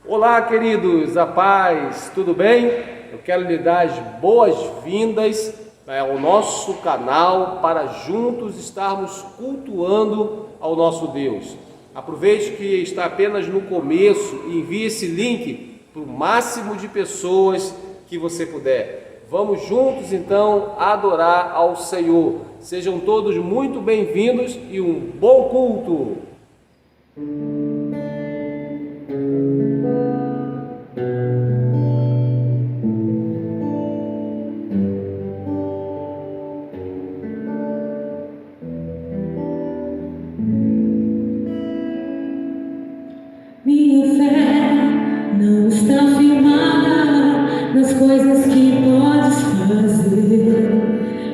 Olá, queridos, a paz, tudo bem? Eu quero lhe dar as boas-vindas ao nosso canal para juntos estarmos cultuando ao nosso Deus. Aproveite que está apenas no começo e envie esse link para o máximo de pessoas que você puder. Vamos juntos então adorar ao Senhor. Sejam todos muito bem-vindos e um bom culto. Minha fé não está firmada nas coisas que podes fazer.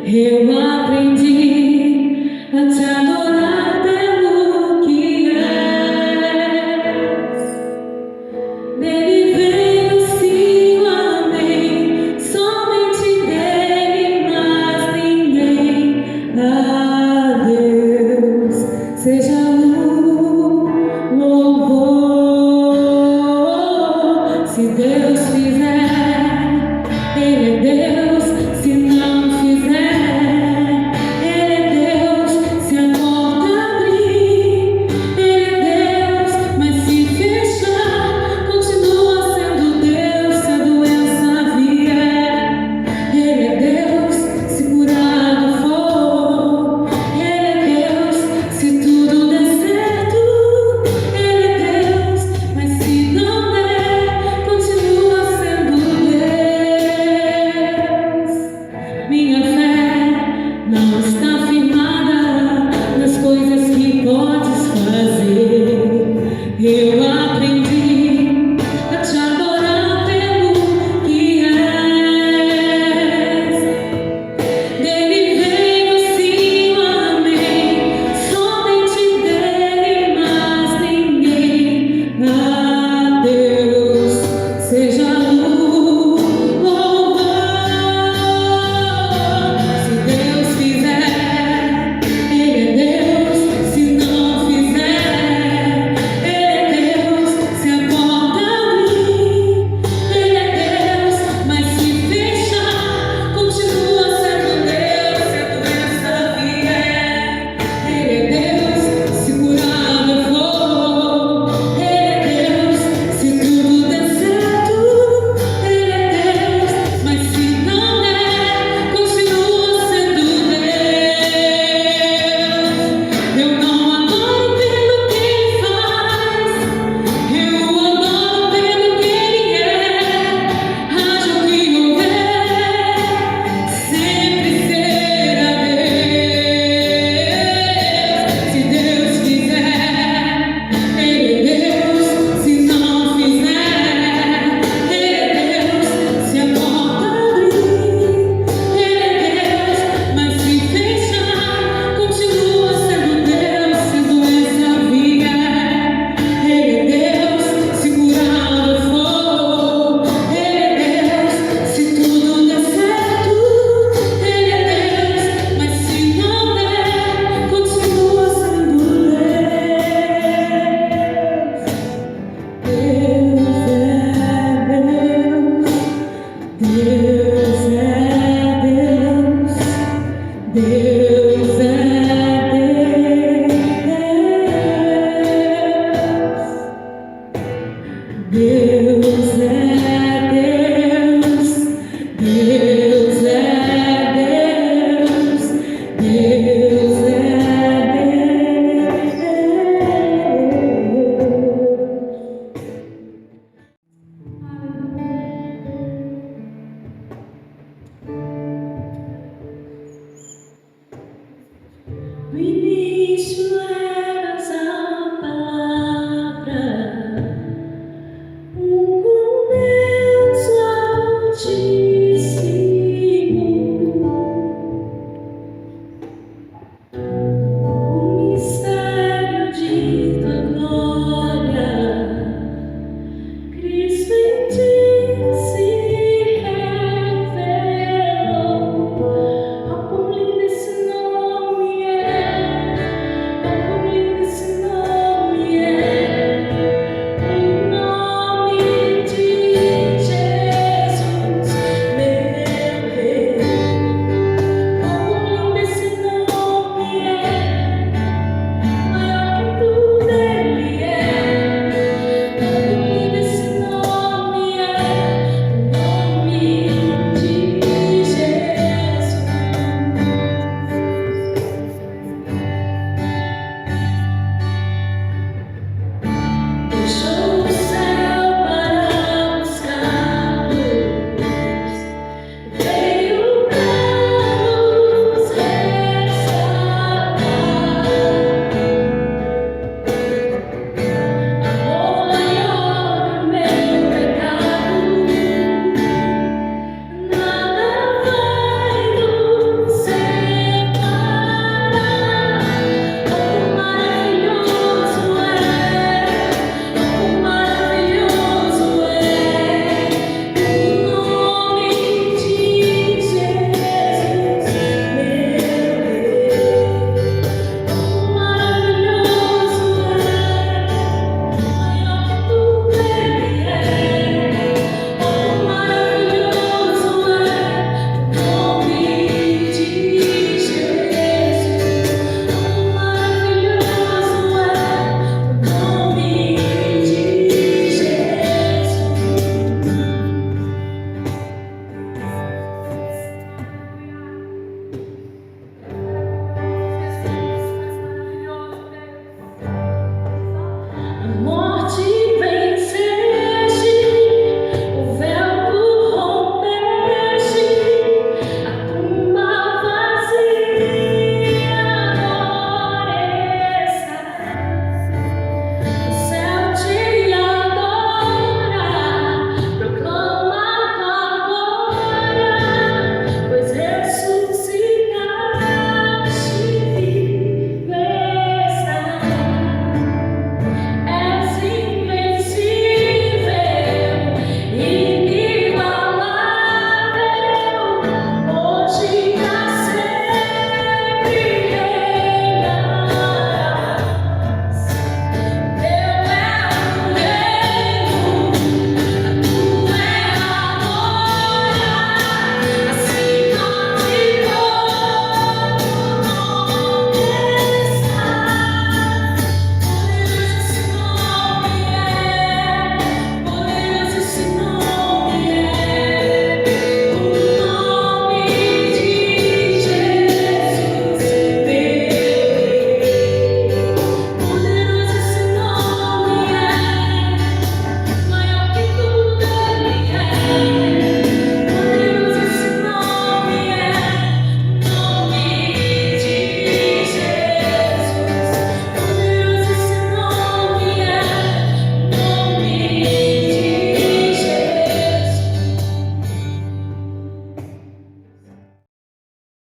Eu aprendi a te adorar pelo que és. Nele venho sim.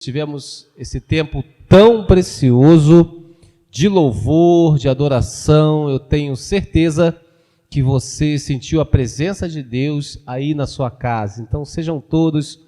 tivemos esse tempo tão precioso de louvor, de adoração. Eu tenho certeza que você sentiu a presença de Deus aí na sua casa. Então sejam todos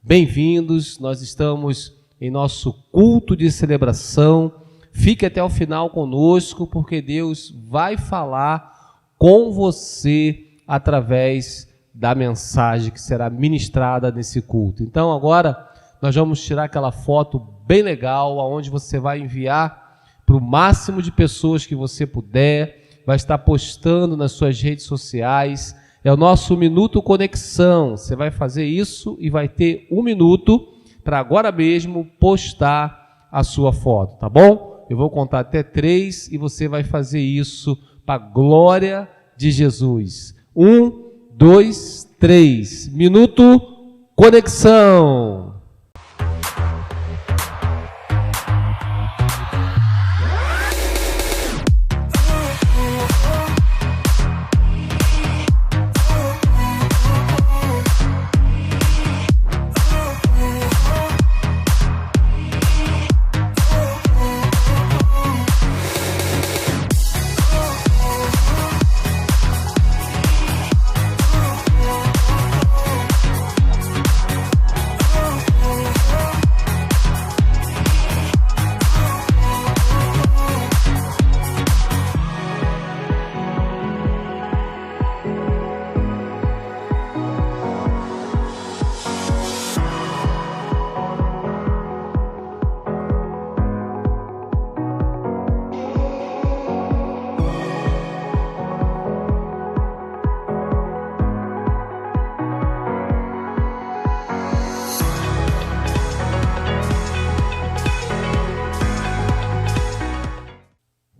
bem-vindos. Nós estamos em nosso culto de celebração. Fique até o final conosco, porque Deus vai falar com você através da mensagem que será ministrada nesse culto. Então agora nós vamos tirar aquela foto bem legal, onde você vai enviar para o máximo de pessoas que você puder, vai estar postando nas suas redes sociais. É o nosso Minuto Conexão. Você vai fazer isso e vai ter 1 minuto para agora mesmo postar a sua foto, tá bom? Eu vou contar até 3 e você vai fazer isso para a glória de Jesus. 1, 2, 3. Minuto Conexão.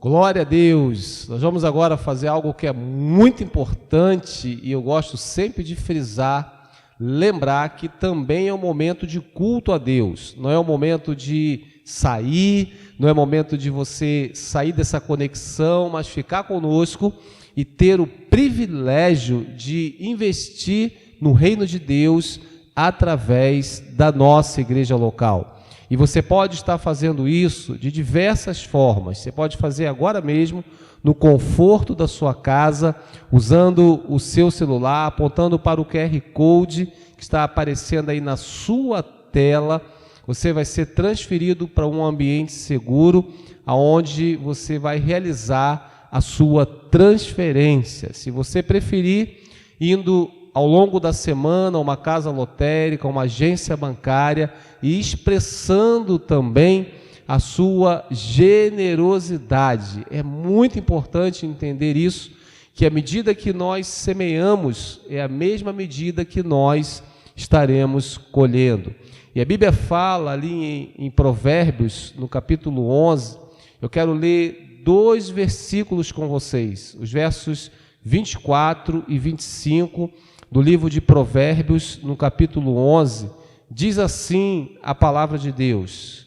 Glória a Deus! Nós vamos agora fazer algo que é muito importante e eu gosto sempre de frisar, lembrar que também é um momento de culto a Deus. Não é um momento de sair, não é momento de você sair dessa conexão, mas ficar conosco e ter o privilégio de investir no reino de Deus através da nossa igreja local. E você pode estar fazendo isso de diversas formas. Você pode fazer agora mesmo, no conforto da sua casa, usando o seu celular, apontando para o QR Code que está aparecendo aí na sua tela. Você vai ser transferido para um ambiente seguro, onde você vai realizar a sua transferência. Se você preferir, indo ao longo da semana, uma casa lotérica, uma agência bancária, e expressando também a sua generosidade. É muito importante entender isso, que a medida que nós semeamos é a mesma medida que nós estaremos colhendo. E a Bíblia fala ali em Provérbios, no capítulo 11, eu quero ler 2 versículos com vocês, os versos 24 e 25, do livro de Provérbios, no capítulo 11, diz assim a palavra de Deus: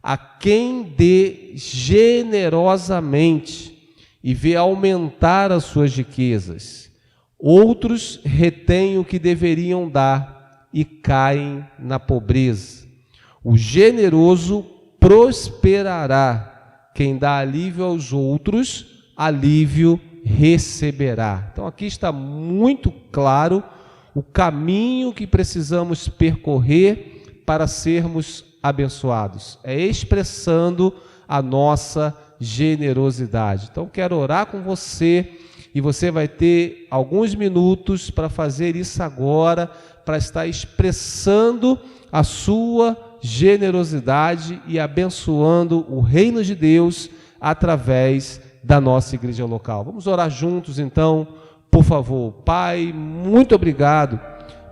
a quem dê generosamente e vê aumentar as suas riquezas, outros retêm o que deveriam dar e caem na pobreza. O generoso prosperará, quem dá alívio aos outros, alívio receberá. Então aqui está muito claro o caminho que precisamos percorrer para sermos abençoados. É expressando a nossa generosidade. Então quero orar com você e você vai ter alguns minutos para fazer isso agora, para estar expressando a sua generosidade e abençoando o reino de Deus através da nossa igreja local. Vamos orar juntos então, por favor. Pai, muito obrigado,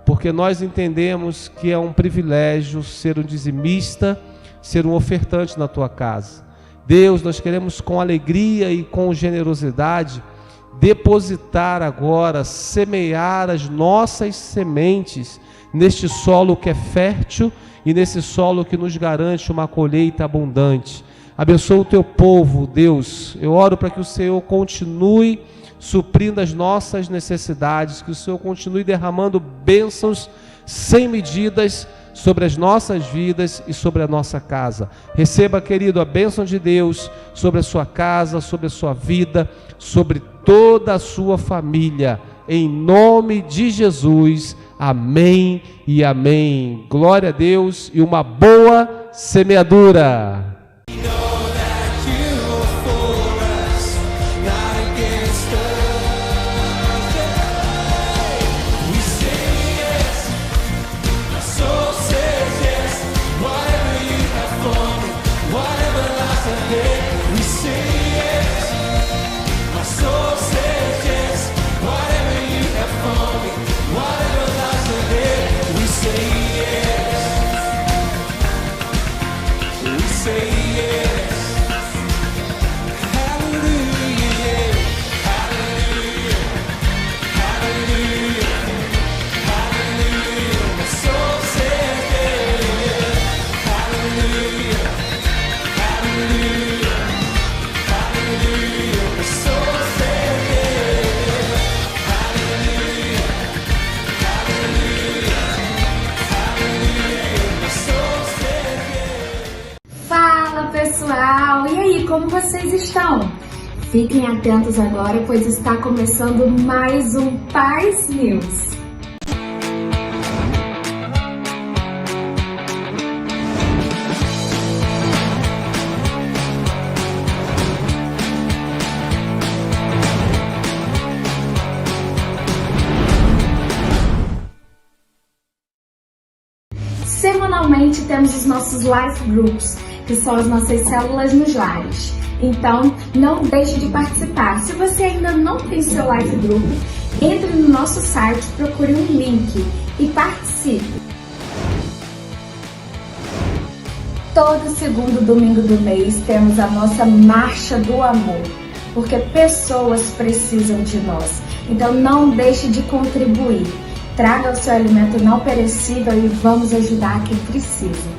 porque nós entendemos que é um privilégio ser um dizimista, ser um ofertante na tua casa. Deus, nós queremos com alegria e com generosidade depositar agora, semear as nossas sementes neste solo que é fértil e nesse solo que nos garante uma colheita abundante. Abençoa o teu povo, Deus. Eu oro para que o Senhor continue suprindo as nossas necessidades, que o Senhor continue derramando bênçãos sem medidas sobre as nossas vidas e sobre a nossa casa. Receba, querido, a bênção de Deus sobre a sua casa, sobre a sua vida, sobre toda a sua família. Em nome de Jesus, amém e amém. Glória a Deus e uma boa semeadura. Pessoal, e aí, como vocês estão? Fiquem atentos agora, pois está começando mais um Paz News. Semanalmente temos os nossos life groups, que são as nossas células nos lares. Então, não deixe de participar. Se você ainda não tem seu life group, entre no nosso site, procure um link e participe. Todo segundo domingo do mês temos a nossa Marcha do Amor, porque pessoas precisam de nós. Então, não deixe de contribuir. Traga o seu alimento não perecível e vamos ajudar quem precisa.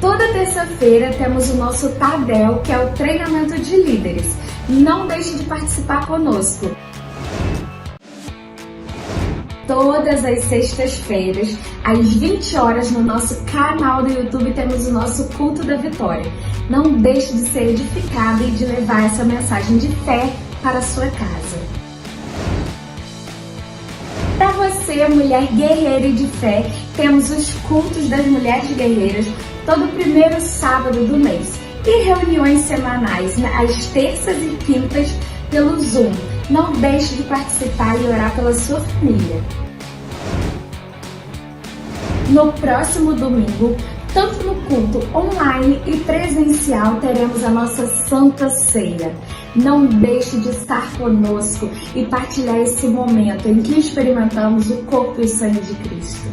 Toda terça-feira temos o nosso TADEL, que é o treinamento de líderes. Não deixe de participar conosco. Todas as sextas-feiras, às 20 horas, no nosso canal do YouTube, temos o nosso Culto da Vitória. Não deixe de ser edificado e de levar essa mensagem de fé para a sua casa. Para você, mulher guerreira e de fé, temos os cultos das mulheres guerreiras, todo primeiro sábado do mês, e reuniões semanais, às terças e quintas, pelo Zoom. Não deixe de participar e orar pela sua família. No próximo domingo, tanto no culto online e presencial, teremos a nossa Santa Ceia. Não deixe de estar conosco e partilhar esse momento em que experimentamos o corpo e o sangue de Cristo.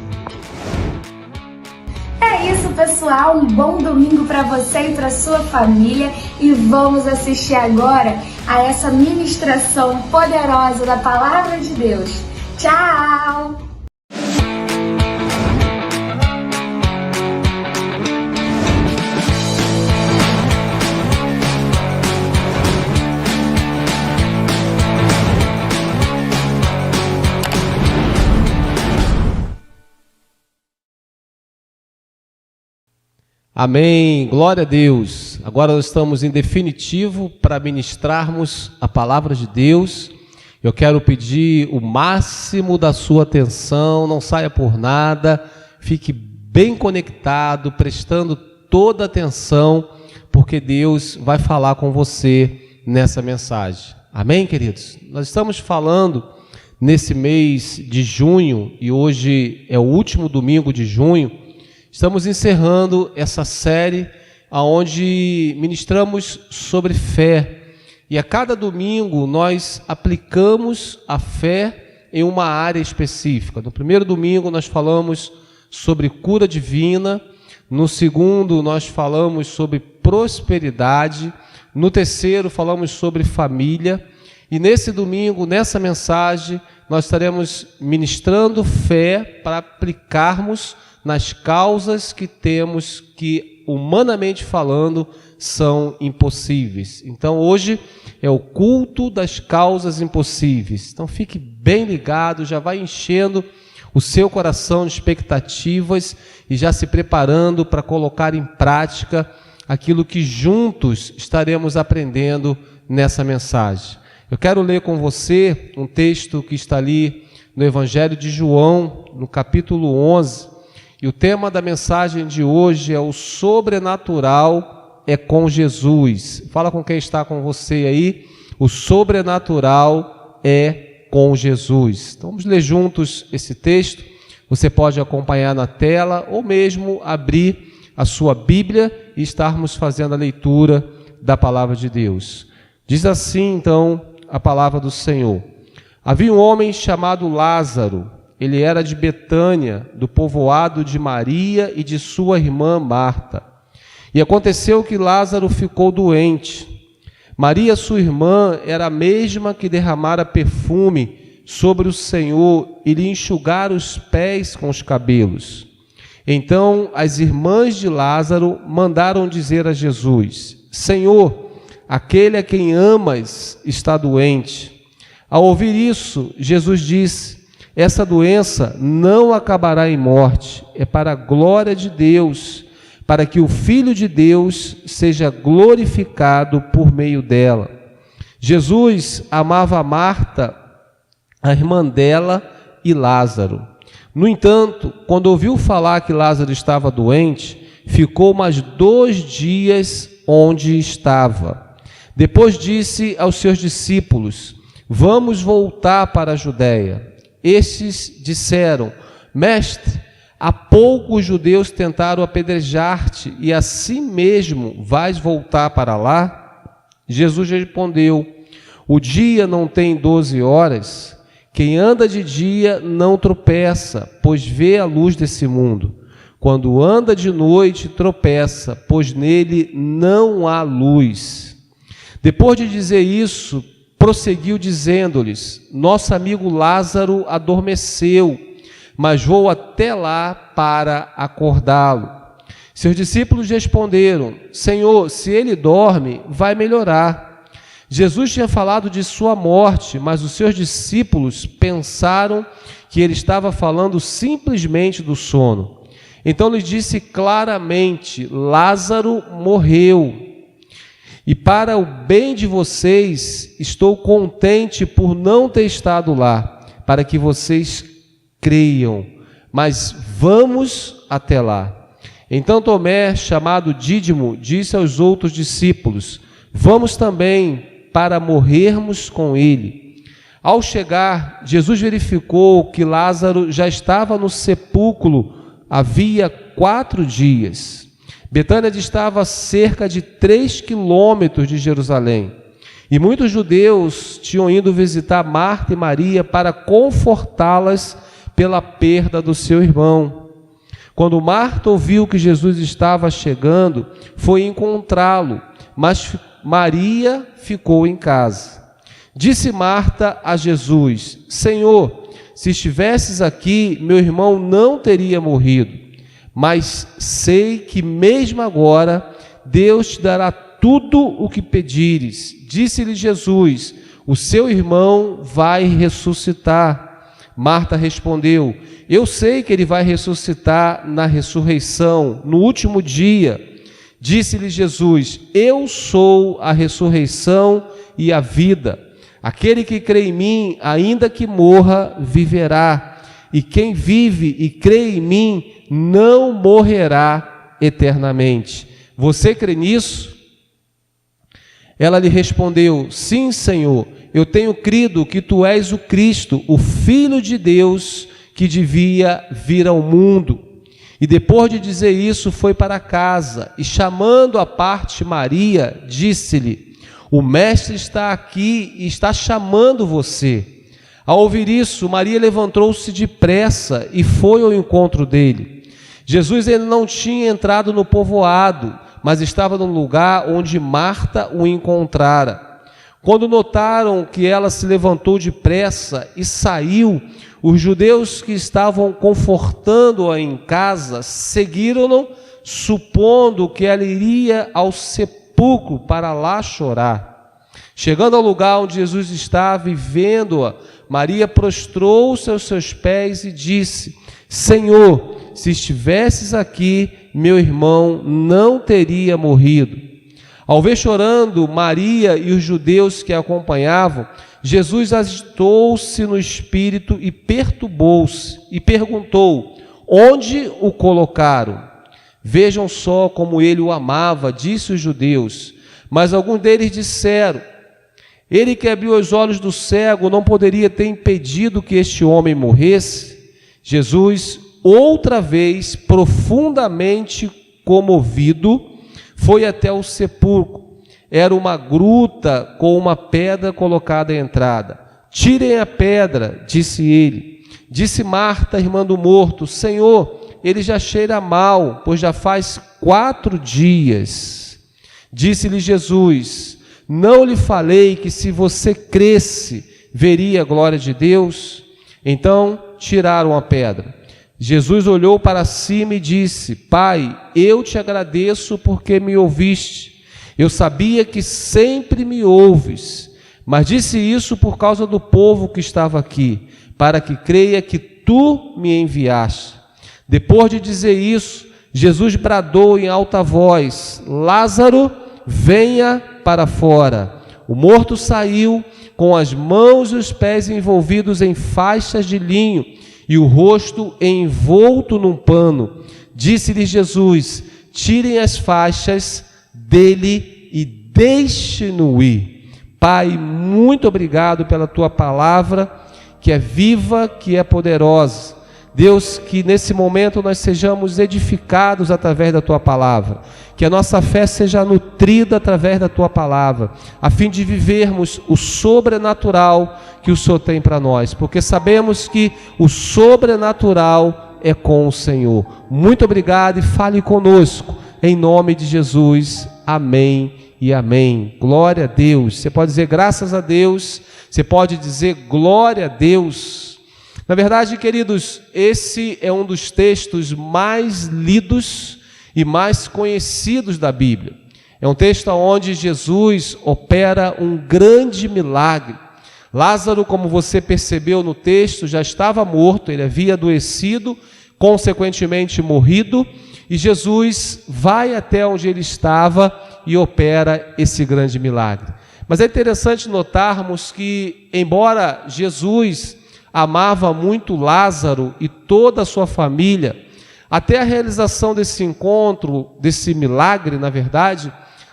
É isso, pessoal. Um bom domingo para você e para sua família. E vamos assistir agora a essa ministração poderosa da Palavra de Deus. Tchau! Amém, glória a Deus. Agora nós estamos em definitivo para ministrarmos a palavra de Deus. Eu quero pedir o máximo da sua atenção, não saia por nada, fique bem conectado, prestando toda atenção, porque Deus vai falar com você nessa mensagem. Amém, queridos? Nós estamos falando nesse mês de junho, e hoje é o último domingo de junho. Estamos encerrando essa série onde ministramos sobre fé. E a cada domingo nós aplicamos a fé em uma área específica. No primeiro domingo nós falamos sobre cura divina. No segundo nós falamos sobre prosperidade. No terceiro falamos sobre família. E nesse domingo, nessa mensagem, nós estaremos ministrando fé para aplicarmos nas causas que temos que, humanamente falando, são impossíveis. Então hoje é o culto das causas impossíveis. Então fique bem ligado, já vai enchendo o seu coração de expectativas e já se preparando para colocar em prática aquilo que juntos estaremos aprendendo nessa mensagem. Eu quero ler com você um texto que está ali no Evangelho de João, no capítulo 11, e o tema da mensagem de hoje é o sobrenatural é com Jesus. Fala com quem está com você aí, o sobrenatural é com Jesus. Então vamos ler juntos esse texto. Você pode acompanhar na tela ou mesmo abrir a sua Bíblia e estarmos fazendo a leitura da palavra de Deus. Diz assim então a palavra do Senhor: havia um homem chamado Lázaro, ele era de Betânia, do povoado de Maria e de sua irmã Marta. E aconteceu que Lázaro ficou doente. Maria, sua irmã, era a mesma que derramara perfume sobre o Senhor e lhe enxugara os pés com os cabelos. Então as irmãs de Lázaro mandaram dizer a Jesus: Senhor, aquele a quem amas está doente. Ao ouvir isso, Jesus disse: essa doença não acabará em morte, é para a glória de Deus, para que o Filho de Deus seja glorificado por meio dela. Jesus amava Marta, a irmã dela, e Lázaro. No entanto, quando ouviu falar que Lázaro estava doente, ficou mais 2 dias onde estava. Depois disse aos seus discípulos: vamos voltar para a Judéia. Estes disseram: Mestre, há pouco os judeus tentaram apedrejar-te, e assim mesmo vais voltar para lá? Jesus respondeu: o dia não tem 12 horas? Quem anda de dia não tropeça, pois vê a luz desse mundo. Quando anda de noite, tropeça, pois nele não há luz. Depois de dizer isso, prosseguiu dizendo-lhes: nosso amigo Lázaro adormeceu, mas vou até lá para acordá-lo. Seus discípulos responderam: Senhor, se ele dorme, vai melhorar. Jesus tinha falado de sua morte, mas os seus discípulos pensaram que ele estava falando simplesmente do sono. Então lhe disse claramente: Lázaro morreu. E para o bem de vocês, estou contente por não ter estado lá, para que vocês creiam. Mas vamos até lá. Então Tomé, chamado Dídimo, disse aos outros discípulos: vamos também, para morrermos com ele. Ao chegar, Jesus verificou que Lázaro já estava no sepulcro havia 4 dias. Betânia distava a cerca de 3 quilômetros de Jerusalém, e muitos judeus tinham ido visitar Marta e Maria para confortá-las pela perda do seu irmão. Quando Marta ouviu que Jesus estava chegando, foi encontrá-lo, mas Maria ficou em casa. Disse Marta a Jesus: Senhor, se estivesses aqui, meu irmão não teria morrido. Mas sei que mesmo agora Deus te dará tudo o que pedires. Disse-lhe Jesus: o seu irmão vai ressuscitar. Marta respondeu: eu sei que ele vai ressuscitar na ressurreição, no último dia. Disse-lhe Jesus: eu sou a ressurreição e a vida. Aquele que crê em mim, ainda que morra, viverá. E quem vive e crê em mim, não morrerá eternamente. Você crê nisso? Ela lhe respondeu: sim, Senhor, eu tenho crido que tu és o Cristo, o Filho de Deus, que devia vir ao mundo. E depois de dizer isso, foi para casa, e chamando à parte Maria, disse-lhe: o mestre está aqui e está chamando você. Ao ouvir isso, Maria levantou-se depressa e foi ao encontro dele. Jesus ainda não tinha entrado no povoado, mas estava no lugar onde Marta o encontrara. Quando notaram que ela se levantou depressa e saiu, os judeus que estavam confortando-a em casa seguiram-no, supondo que ela iria ao sepulcro para lá chorar. Chegando ao lugar onde Jesus estava e vendo-a, Maria prostrou-se aos seus pés e disse: Senhor, se estivesses aqui, meu irmão não teria morrido. Ao ver chorando Maria e os judeus que a acompanhavam, Jesus agitou-se no espírito e perturbou-se e perguntou: onde o colocaram? Vejam só como ele o amava, disse os judeus. Mas alguns deles disseram: ele que abriu os olhos do cego não poderia ter impedido que este homem morresse? Jesus, outra vez, profundamente comovido, foi até o sepulcro. Era uma gruta com uma pedra colocada à entrada. Tirem a pedra, disse ele. Disse Marta, irmã do morto: Senhor, ele já cheira mal, pois já faz 4 dias. Disse-lhe Jesus: não lhe falei que se você cresce, veria a glória de Deus? Então tiraram a pedra. Jesus olhou para cima e disse: Pai, eu te agradeço porque me ouviste. Eu sabia que sempre me ouves, mas disse isso por causa do povo que estava aqui, para que creia que tu me enviaste. Depois de dizer isso, Jesus bradou em alta voz: Lázaro, venha para fora. O morto saiu com as mãos e os pés envolvidos em faixas de linho e o rosto envolto num pano. Disse-lhe Jesus: tirem as faixas dele e deixe-no ir. Pai, muito obrigado pela tua palavra, que é viva, que é poderosa. Deus, que nesse momento nós sejamos edificados através da tua palavra, que a nossa fé seja nutrida através da tua palavra, a fim de vivermos o sobrenatural que o Senhor tem para nós, porque sabemos que o sobrenatural é com o Senhor. Muito obrigado e fale conosco, em nome de Jesus, amém e amém. Glória a Deus. Você pode dizer graças a Deus, você pode dizer glória a Deus. Na verdade, queridos, esse é um dos textos mais lidos e mais conhecidos da Bíblia. É um texto onde Jesus opera um grande milagre. Lázaro, como você percebeu no texto, já estava morto, ele havia adoecido, consequentemente morrido, e Jesus vai até onde ele estava e opera esse grande milagre. Mas é interessante notarmos que, embora Jesus amava muito Lázaro e toda a sua família, até a realização desse encontro, desse milagre, na verdade,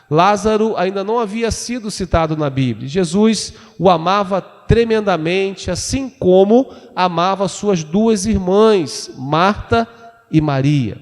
Lázaro ainda não havia sido citado na Bíblia. Jesus o amava tremendamente, assim como amava suas 2 irmãs, Marta e Maria.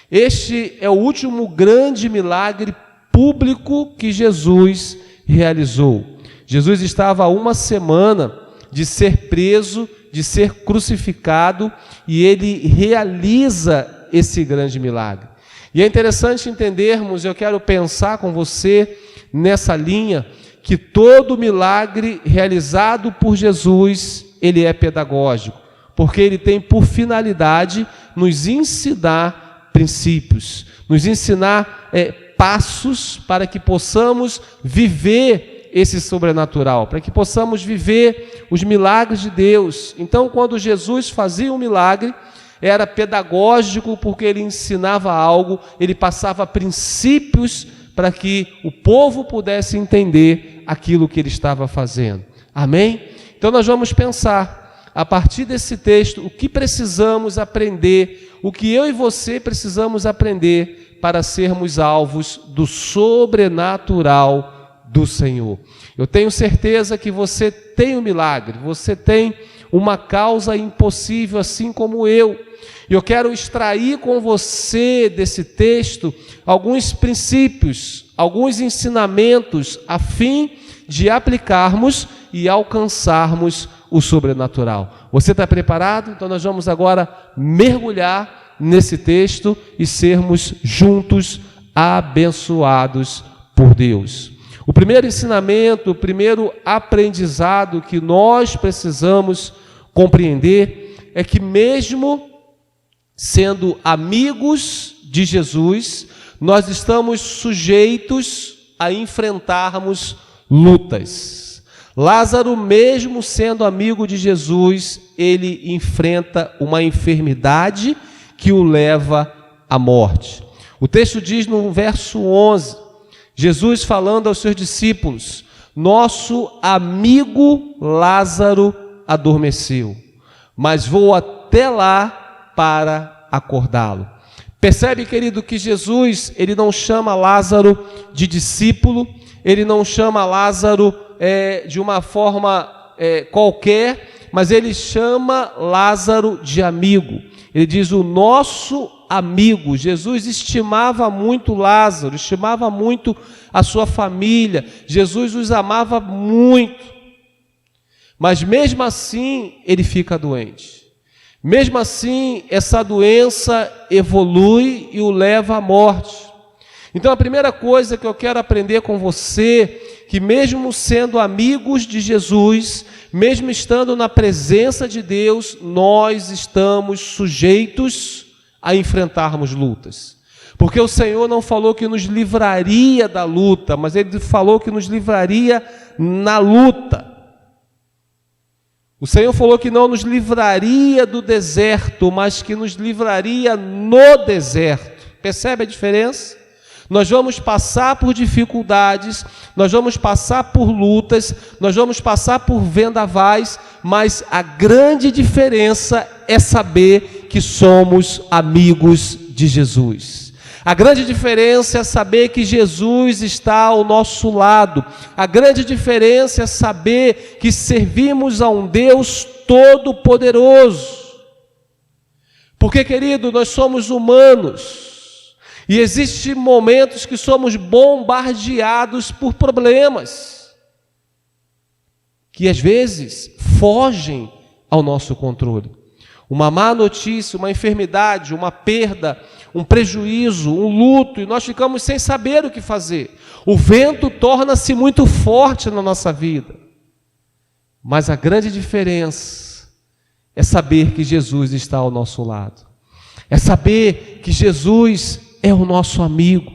Este é o último grande milagre público que Jesus realizou. Jesus estava há 1 semana de ser preso, de ser crucificado, e ele realiza esse grande milagre. E é interessante entendermos, eu quero pensar com você nessa linha, que todo milagre realizado por Jesus, ele é pedagógico, porque ele tem por finalidade nos ensinar princípios, nos ensinar passos para que possamos viver esse sobrenatural, para que possamos viver os milagres de Deus. Então, quando Jesus fazia um milagre, era pedagógico, porque ele ensinava algo, ele passava princípios para que o povo pudesse entender aquilo que ele estava fazendo. Amém? Então nós vamos pensar, a partir desse texto, o que precisamos aprender, o que eu e você precisamos aprender para sermos alvos do sobrenatural do Senhor. Eu tenho certeza que você tem um milagre, você tem uma causa impossível, assim como eu. E eu quero extrair com você desse texto alguns princípios, alguns ensinamentos, a fim de aplicarmos e alcançarmos o sobrenatural. Você está preparado? Então nós vamos agora mergulhar nesse texto e sermos juntos abençoados por Deus. O primeiro ensinamento, o primeiro aprendizado que nós precisamos compreender é que, mesmo sendo amigos de Jesus, nós estamos sujeitos a enfrentarmos lutas. Lázaro, mesmo sendo amigo de Jesus, ele enfrenta uma enfermidade que o leva à morte. O texto diz no verso 11, Jesus falando aos seus discípulos: nosso amigo Lázaro adormeceu, mas vou até lá para acordá-lo. Percebe, querido, que Jesus, ele não chama Lázaro de discípulo, ele não chama Lázaro de uma forma qualquer, mas ele chama Lázaro de amigo. Ele diz o nosso amigo. Jesus estimava muito Lázaro, estimava muito a sua família, Jesus os amava muito, mas mesmo assim ele fica doente. Mesmo assim, essa doença evolui e o leva à morte. Então, a primeira coisa que eu quero aprender com você, que mesmo sendo amigos de Jesus, mesmo estando na presença de Deus, nós estamos sujeitos a enfrentarmos lutas. Porque o Senhor não falou que nos livraria da luta, mas Ele falou que nos livraria na luta. O Senhor falou que não nos livraria do deserto, mas que nos livraria no deserto. Percebe a diferença? Nós vamos passar por dificuldades, nós vamos passar por lutas, nós vamos passar por vendavais, mas a grande diferença é saber que somos amigos de Jesus. A grande diferença é saber que Jesus está ao nosso lado. A grande diferença é saber que servimos a um Deus todo-poderoso. Porque, querido, nós somos humanos. E existem momentos que somos bombardeados por problemas que às vezes fogem ao nosso controle. Uma má notícia, uma enfermidade, uma perda, um prejuízo, um luto, e nós ficamos sem saber o que fazer. O vento torna-se muito forte na nossa vida. Mas a grande diferença é saber que Jesus está ao nosso lado. É saber que Jesus é o nosso amigo.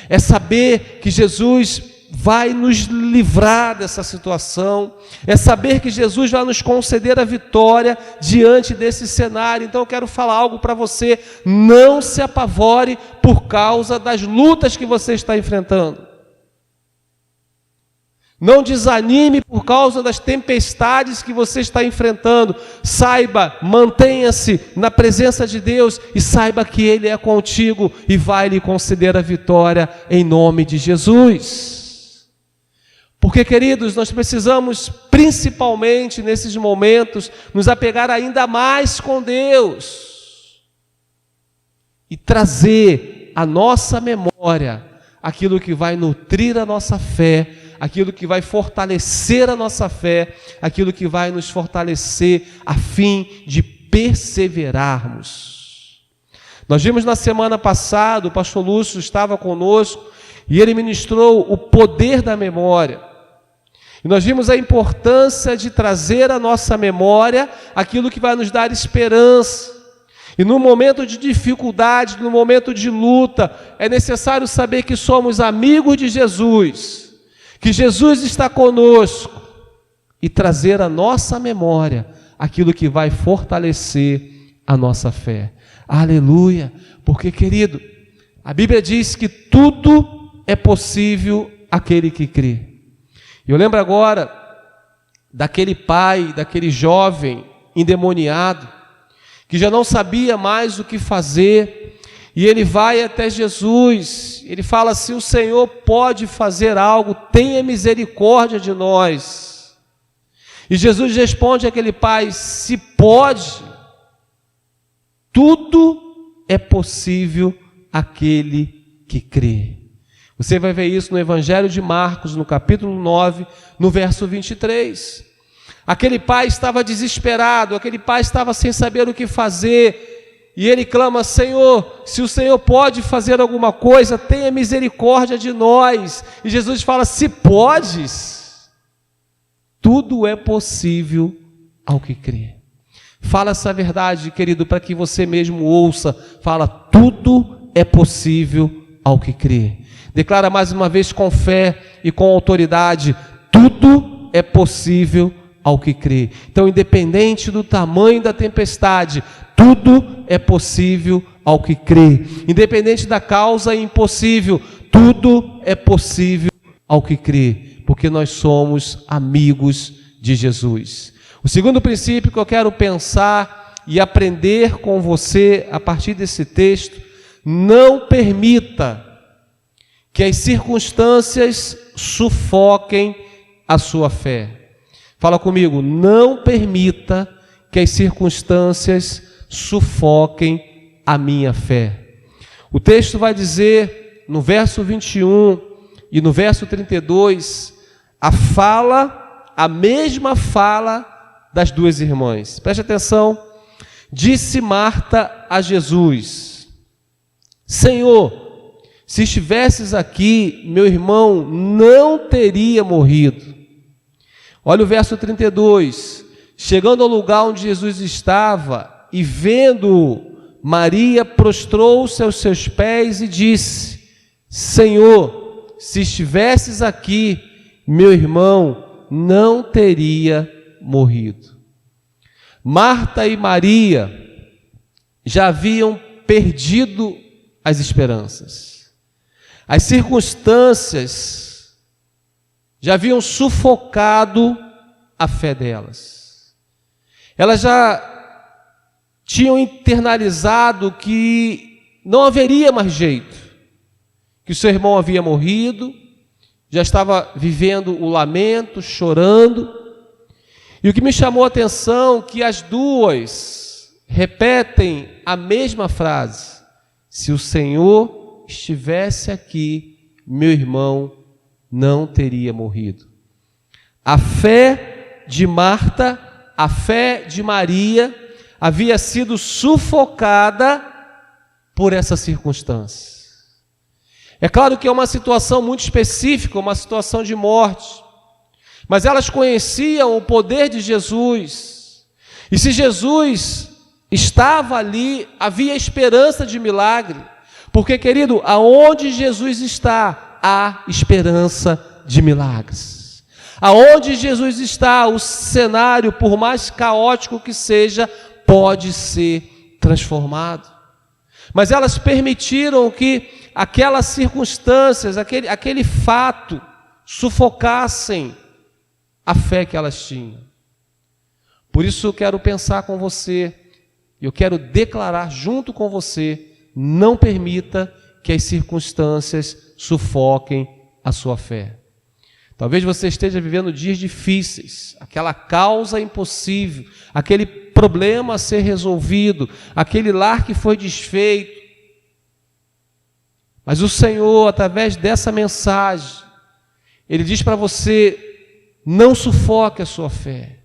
É saber que Jesus vai nos livrar dessa situação. É saber que Jesus vai nos conceder a vitória diante desse cenário. Então eu quero falar algo para você: não se apavore por causa das lutas que você está enfrentando. Não desanime por causa das tempestades que você está enfrentando. Saiba, mantenha-se na presença de Deus e saiba que Ele é contigo e vai lhe conceder a vitória em nome de Jesus. Porque, queridos, nós precisamos, principalmente nesses momentos, nos apegar ainda mais com Deus e trazer à nossa memória aquilo que vai nutrir a nossa fé, aquilo que vai fortalecer a nossa fé, aquilo que vai nos fortalecer a fim de perseverarmos. Nós vimos na semana passada, o pastor Lúcio estava conosco e ele ministrou o poder da memória. E nós vimos a importância de trazer à nossa memória aquilo que vai nos dar esperança. E no momento de dificuldade, no momento de luta, é necessário saber que somos amigos de Jesus, que Jesus está conosco, e trazer à nossa memória aquilo que vai fortalecer a nossa fé. Aleluia! Porque, querido, a Bíblia diz que tudo é possível àquele que crê. Eu lembro agora daquele pai, daquele jovem endemoniado, que já não sabia mais o que fazer, e ele vai até Jesus, ele fala: se o Senhor pode fazer algo, tenha misericórdia de nós. E Jesus responde àquele pai: se pode, tudo é possível àquele que crê. Você vai ver isso no Evangelho de Marcos, no capítulo 9, no verso 23. Aquele pai estava desesperado, aquele pai estava sem saber o que fazer, e ele clama: Senhor, se o Senhor pode fazer alguma coisa, tenha misericórdia de nós. E Jesus fala: se podes, tudo é possível ao que crê. Fala essa verdade, querido, para que você mesmo ouça. Fala: tudo é possível ao que crê. Declara mais uma vez com fé e com autoridade: tudo é possível ao que crê. Então, independente do tamanho da tempestade, tudo é possível ao que crê. Independente da causa impossível, tudo é possível ao que crê, porque nós somos amigos de Jesus. O segundo princípio que eu quero pensar e aprender com você a partir desse texto: não permita que as circunstâncias sufoquem a sua fé. Fala comigo: não permita que as circunstâncias sufoquem a minha fé. O texto vai dizer no verso 21 e no verso 32 a mesma fala das duas irmãs. Preste atenção. Disse Marta a Jesus: Senhor, se estivesses aqui, meu irmão não teria morrido. Olha o verso 32. Chegando ao lugar onde Jesus estava e vendo-o, Maria prostrou-se aos seus pés e disse: Senhor, se estivesses aqui, meu irmão não teria morrido. Marta e Maria já haviam perdido as esperanças. As circunstâncias já haviam sufocado a fé delas. Elas já tinham internalizado que não haveria mais jeito, que o seu irmão havia morrido, já estava vivendo o lamento, chorando. E o que me chamou a atenção é que as duas repetem a mesma frase: se o Senhor estivesse aqui, meu irmão não teria morrido. A fé de Marta, a fé de Maria havia sido sufocada por essa circunstância. É claro que é uma situação muito específica, uma situação de morte, mas elas conheciam o poder de Jesus, e se Jesus estava ali, havia esperança de milagre, porque, querido, aonde Jesus está, há esperança de milagres. Aonde Jesus está, o cenário, por mais caótico que seja, pode ser transformado. Mas elas permitiram que aquelas circunstâncias, aquele fato, sufocassem a fé que elas tinham. Por isso eu quero pensar com você, eu quero declarar junto com você: não permita que as circunstâncias sufoquem a sua fé. Talvez você esteja vivendo dias difíceis, aquela causa impossível, aquele problema a ser resolvido, aquele lar que foi desfeito. Mas o Senhor, através dessa mensagem, Ele diz para você: não sufoque a sua fé.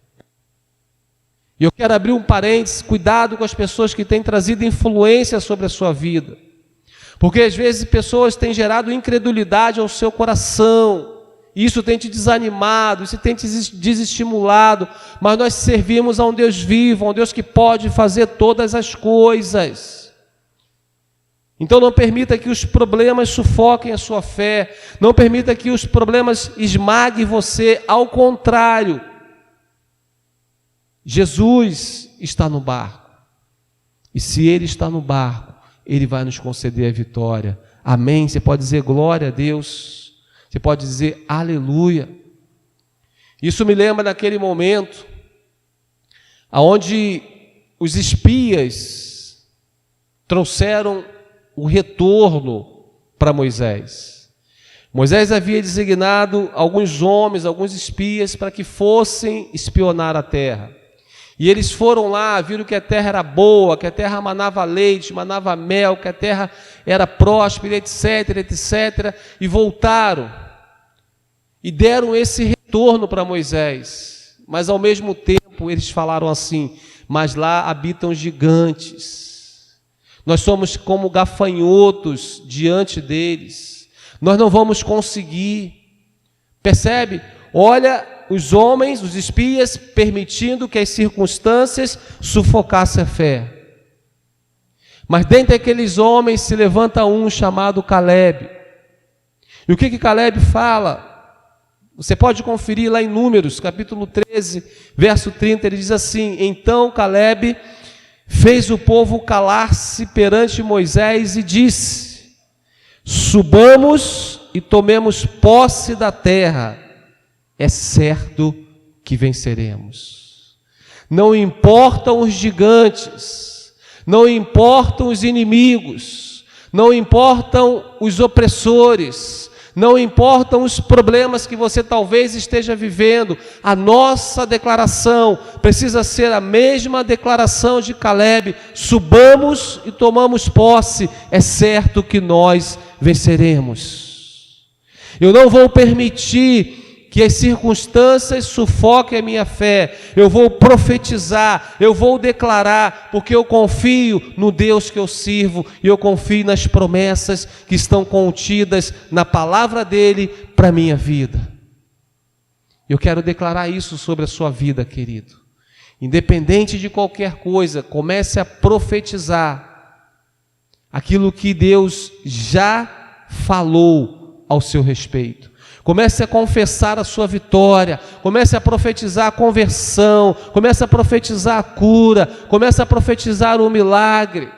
E eu quero abrir um parênteses: cuidado com as pessoas que têm trazido influência sobre a sua vida. Porque às vezes pessoas têm gerado incredulidade ao seu coração. Isso tem te desanimado, isso tem te desestimulado, mas nós servimos a um Deus vivo, a um Deus que pode fazer todas as coisas. Então não permita que os problemas sufoquem a sua fé, não permita que os problemas esmaguem você, ao contrário, Jesus está no barco, e se Ele está no barco, Ele vai nos conceder a vitória. Amém? Você pode dizer glória a Deus. Você pode dizer aleluia. Isso me lembra daquele momento onde os espias trouxeram o retorno para Moisés. Moisés havia designado alguns homens, alguns espias, para que fossem espionar a terra. E eles foram lá, viram que a terra era boa, que a terra manava leite, manava mel, que a terra era próspera, etc, etc. E voltaram e deram esse retorno para Moisés. Mas ao mesmo tempo eles falaram assim: mas lá habitam gigantes. Nós somos como gafanhotos diante deles. Nós não vamos conseguir. Percebe? Olha, os homens, os espias, permitindo que as circunstâncias sufocassem a fé. Mas dentre aqueles homens se levanta um chamado Caleb. E o que Caleb fala? Você pode conferir lá em Números, capítulo 13, verso 30, ele diz assim: então Calebe fez o povo calar-se perante Moisés e disse: subamos e tomemos posse da terra, é certo que venceremos. Não importam os gigantes, não importam os inimigos, não importam os opressores, não importam os problemas que você talvez esteja vivendo, a nossa declaração precisa ser a mesma declaração de Calebe: subamos e tomamos posse, é certo que nós venceremos. Eu não vou permitir que as circunstâncias sufoquem a minha fé. Eu vou profetizar, eu vou declarar, porque eu confio no Deus que eu sirvo, e eu confio nas promessas que estão contidas na palavra dele para a minha vida. Eu quero declarar isso sobre a sua vida, querido. Independente de qualquer coisa, comece a profetizar aquilo que Deus já falou ao seu respeito. Comece a confessar a sua vitória, comece a profetizar a conversão, comece a profetizar a cura, comece a profetizar o milagre.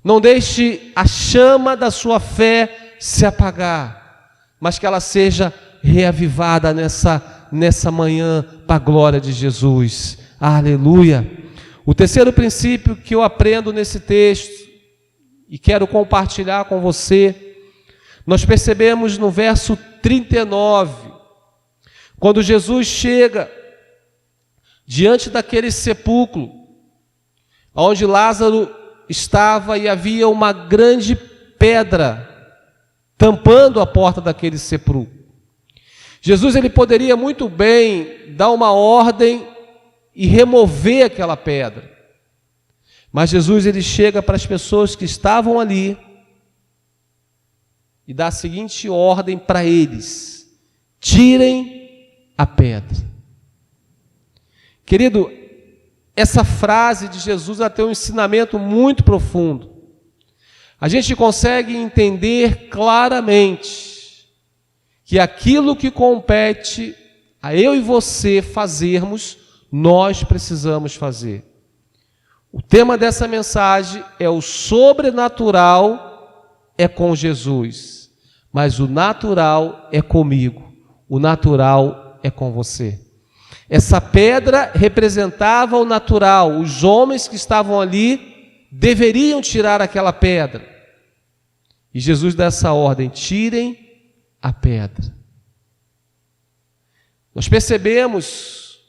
Não deixe a chama da sua fé se apagar, mas que ela seja reavivada nessa manhã para a glória de Jesus. Aleluia! O terceiro princípio que eu aprendo nesse texto e quero compartilhar com você, nós percebemos no verso 39, quando Jesus chega diante daquele sepulcro, onde Lázaro estava, e havia uma grande pedra tampando a porta daquele sepulcro. Jesus, ele poderia muito bem dar uma ordem e remover aquela pedra, mas Jesus, ele chega para as pessoas que estavam ali e dá a seguinte ordem para eles: tirem a pedra. Querido, essa frase de Jesus ela tem um ensinamento muito profundo. A gente consegue entender claramente que aquilo que compete a eu e você fazermos, nós precisamos fazer. O tema dessa mensagem é: o sobrenatural é com Jesus, mas o natural é comigo, o natural é com você. Essa pedra representava o natural. Os homens que estavam ali deveriam tirar aquela pedra. E Jesus dá essa ordem: tirem a pedra. Nós percebemos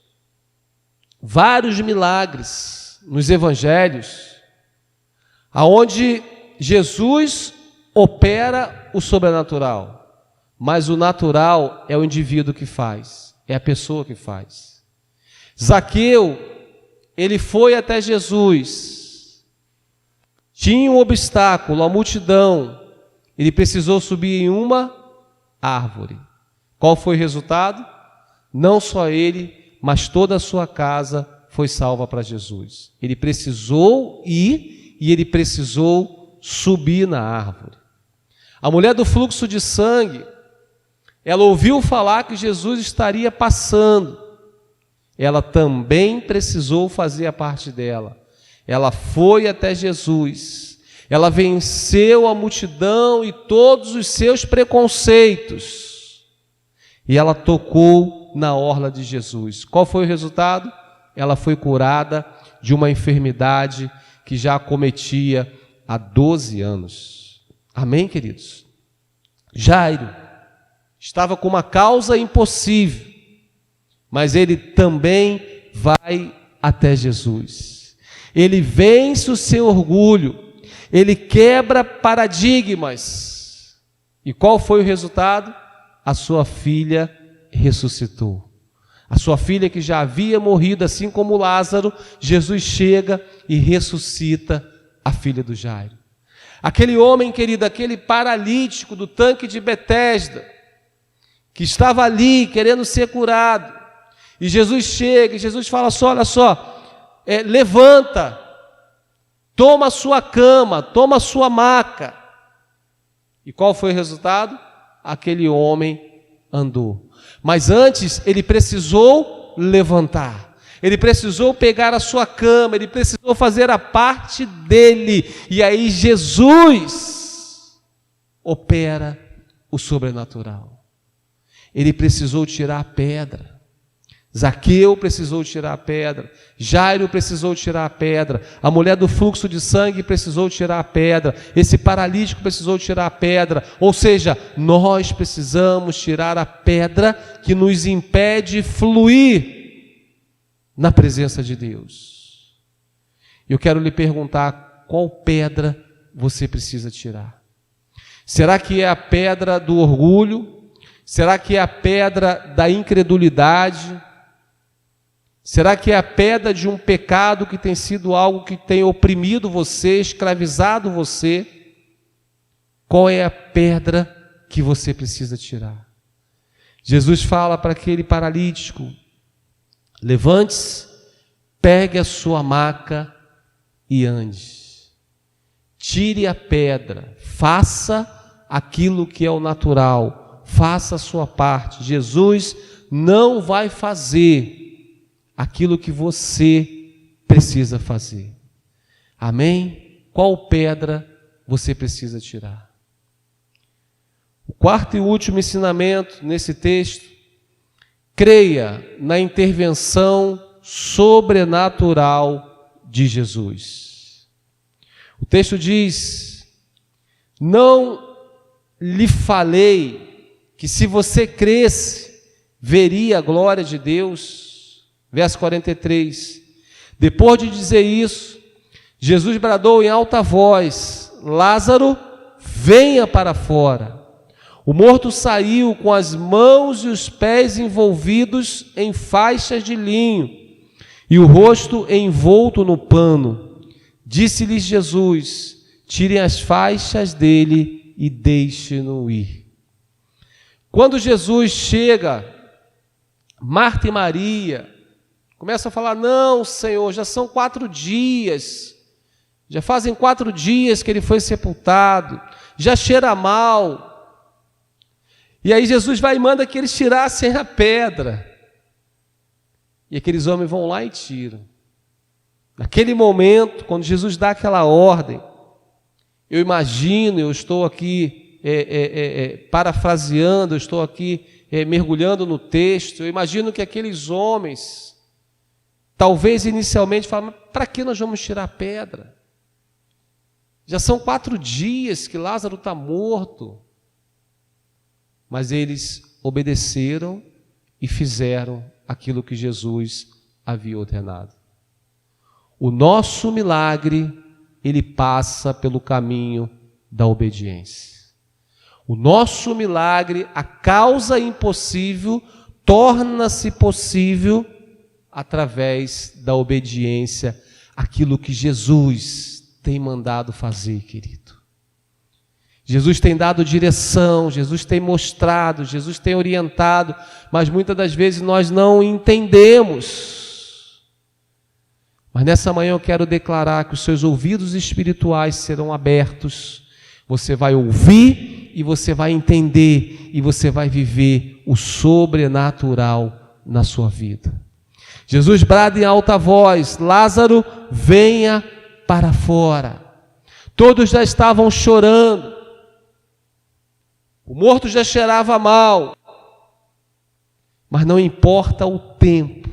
vários milagres nos evangelhos, aonde Jesus opera o sobrenatural, mas o natural é o indivíduo que faz, é a pessoa que faz. Zaqueu, ele foi até Jesus, tinha um obstáculo, a multidão, ele precisou subir em uma árvore. Qual foi o resultado? Não só ele, mas toda a sua casa foi salva para Jesus. Ele precisou ir e ele precisou subir na árvore. A mulher do fluxo de sangue, ela ouviu falar que Jesus estaria passando. Ela também precisou fazer a parte dela. Ela foi até Jesus. Ela venceu a multidão e todos os seus preconceitos. E ela tocou na orla de Jesus. Qual foi o resultado? Ela foi curada de uma enfermidade que já acometia há 12 anos. Amém, queridos? Jairo estava com uma causa impossível, mas ele também vai até Jesus. Ele vence o seu orgulho, ele quebra paradigmas. E qual foi o resultado? A sua filha ressuscitou. A sua filha que já havia morrido, assim como Lázaro, Jesus chega e ressuscita a filha do Jairo. Aquele homem, querido, aquele paralítico do tanque de Betesda, que estava ali querendo ser curado, e Jesus chega, e Jesus fala olha só, levanta, toma a sua cama, toma a sua maca. E qual foi o resultado? Aquele homem andou. Mas antes ele precisou levantar. Ele precisou pegar a sua cama, ele precisou fazer a parte dele. E aí Jesus opera o sobrenatural. Ele precisou tirar a pedra. Zaqueu precisou tirar a pedra. Jairo precisou tirar a pedra. A mulher do fluxo de sangue precisou tirar a pedra. Esse paralítico precisou tirar a pedra. Ou seja, nós precisamos tirar a pedra que nos impede fluir na presença de Deus. Eu quero lhe perguntar: qual pedra você precisa tirar? Será que é a pedra do orgulho? Será que é a pedra da incredulidade? Será que é a pedra de um pecado que tem sido algo que tem oprimido você, escravizado você? Qual é a pedra que você precisa tirar? Jesus fala para aquele paralítico: levante-se, pegue a sua maca e ande. Tire a pedra, faça aquilo que é o natural, faça a sua parte. Jesus não vai fazer aquilo que você precisa fazer. Amém? Qual pedra você precisa tirar? O quarto e último ensinamento nesse texto: creia na intervenção sobrenatural de Jesus. O texto diz: não lhe falei que se você cresce, veria a glória de Deus? Verso 43. Depois de dizer isso, Jesus bradou em alta voz: Lázaro, venha para fora. O morto saiu com as mãos e os pés envolvidos em faixas de linho e o rosto envolto no pano. Disse-lhes Jesus: tirem as faixas dele e deixem-no ir. Quando Jesus chega, Marta e Maria começam a falar: não, Senhor, já são 4 dias, já fazem 4 dias que ele foi sepultado, já cheira mal. E aí Jesus vai e manda que eles tirassem a pedra. E aqueles homens vão lá e tiram. Naquele momento, quando Jesus dá aquela ordem, eu imagino, eu estou aqui parafraseando, eu estou aqui mergulhando no texto, eu imagino que aqueles homens, talvez inicialmente falam: para que nós vamos tirar a pedra? Já são 4 dias que Lázaro está morto. Mas eles obedeceram e fizeram aquilo que Jesus havia ordenado. O nosso milagre, ele passa pelo caminho da obediência. O nosso milagre, a causa impossível, torna-se possível através da obediência àquilo que Jesus tem mandado fazer, querido. Jesus tem dado direção, Jesus tem mostrado, Jesus tem orientado, mas muitas das vezes nós não entendemos. Mas nessa manhã eu quero declarar que os seus ouvidos espirituais serão abertos, você vai ouvir e você vai entender e você vai viver o sobrenatural na sua vida. Jesus brada em alta voz: Lázaro, venha para fora. Todos já estavam chorando. O morto já cheirava mal, mas não importa o tempo,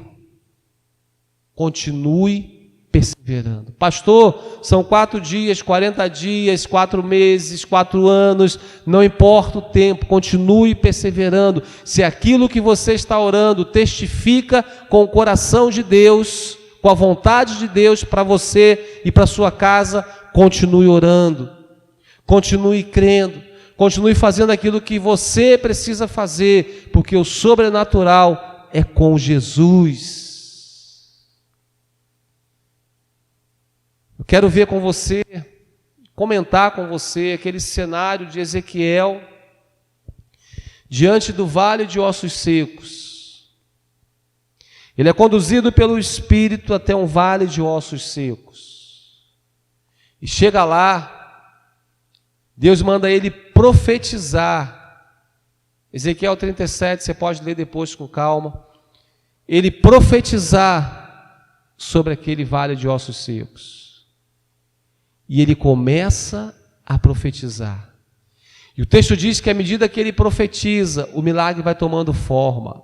continue perseverando. Pastor, são 4 dias, 40 dias, 4 meses, 4 anos, não importa o tempo, continue perseverando. Se aquilo que você está orando testifica com o coração de Deus, com a vontade de Deus para você e para sua casa, continue orando, continue crendo. Continue fazendo aquilo que você precisa fazer, porque o sobrenatural é com Jesus. Eu quero ver com você, comentar com você aquele cenário de Ezequiel diante do vale de ossos secos. Ele é conduzido pelo Espírito até um vale de ossos secos. E chega lá, Deus manda ele profetizar Ezequiel 37, você pode ler depois com calma. Ele profetizar sobre aquele vale de ossos secos. E ele começa a profetizar. E o texto diz que à medida que ele profetiza, o milagre vai tomando forma.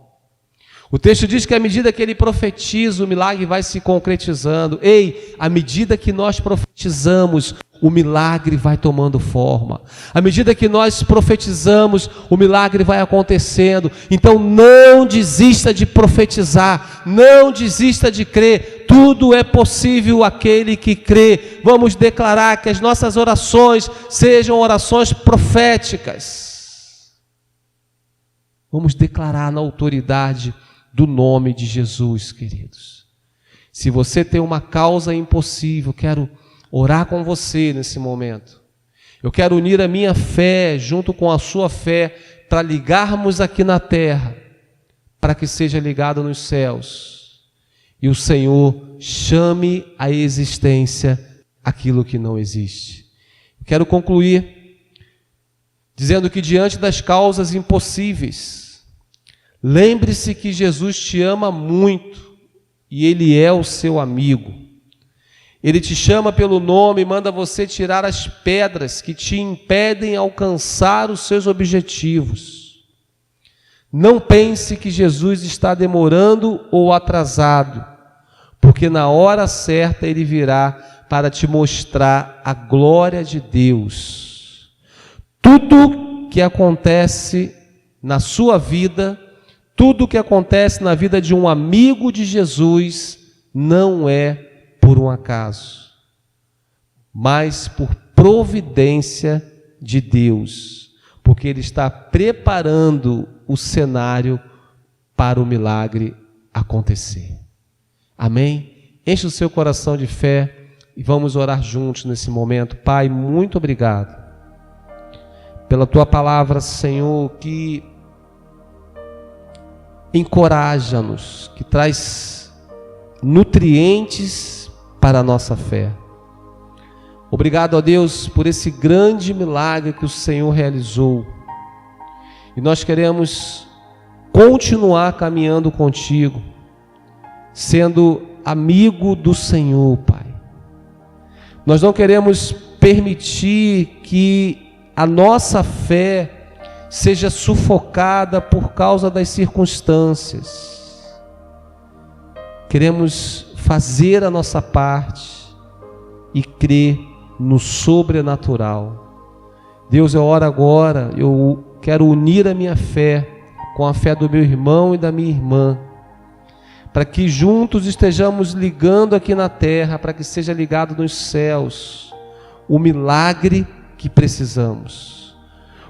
O texto diz que à medida que ele profetiza, o milagre vai se concretizando. Ei, à medida que nós profetizamos, o milagre vai tomando forma. À medida que nós profetizamos, o milagre vai acontecendo. Então não desista de profetizar, não desista de crer. Tudo é possível àquele que crê. Vamos declarar que as nossas orações sejam orações proféticas. Vamos declarar na autoridade do nome de Jesus, queridos. Se você tem uma causa impossível, quero orar com você nesse momento. Eu quero unir a minha fé junto com a sua fé para ligarmos aqui na terra, para que seja ligado nos céus. E o Senhor chame à existência aquilo que não existe. Eu quero concluir dizendo que diante das causas impossíveis, lembre-se que Jesus te ama muito e Ele é o seu amigo. Ele te chama pelo nome e manda você tirar as pedras que te impedem alcançar os seus objetivos. Não pense que Jesus está demorando ou atrasado, porque na hora certa Ele virá para te mostrar a glória de Deus. Tudo que acontece na sua vida, tudo que acontece na vida de um amigo de Jesus não é por um acaso, mas por providência de Deus, porque Ele está preparando o cenário para o milagre acontecer. Amém? Enche o seu coração de fé e vamos orar juntos nesse momento. Pai, muito obrigado pela Tua palavra, Senhor, que encoraja-nos, que traz nutrientes para a nossa fé. Obrigado a Deus por esse grande milagre que o Senhor realizou. E nós queremos continuar caminhando contigo, sendo amigo do Senhor, Pai. Nós não queremos permitir que a nossa fé seja sufocada por causa das circunstâncias. Queremos fazer a nossa parte e crer no sobrenatural. Deus, eu oro agora, eu quero unir a minha fé com a fé do meu irmão e da minha irmã, para que juntos estejamos ligando aqui na terra, para que seja ligado nos céus o milagre que precisamos.